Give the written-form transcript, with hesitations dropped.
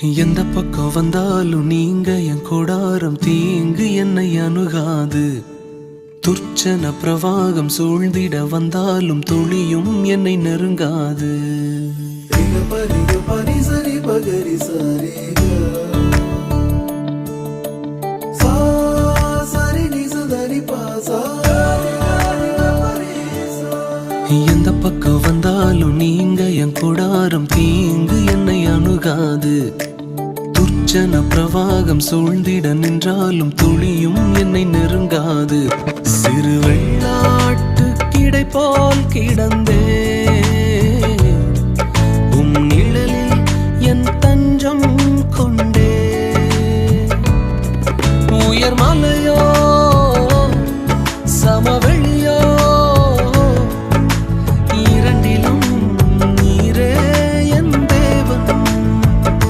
எந்த பக்கம் வந்தாலும் நீங்க என் கொடாரம் தீங்கு என்னை அணுகாது. துர்ச்சன பிரவாகம் சூழ்ந்திட வந்தாலும் துளியும் என்னை நெருங்காது. எந்த பக்கம் வந்தாலும் நீங்க என் கொடாரம் தீங்கு என்னை அணுகாது. துர்ச்சன பிரவாகம் சூழ்ந்திட நின்றாலும் துளியும் என்னை நெருங்காது. சிறு வெள்ளாட்டு கிடை போல் கிடந்தே உம் நிழலில் என் தஞ்சம் கொண்டே. உயர் மலையோ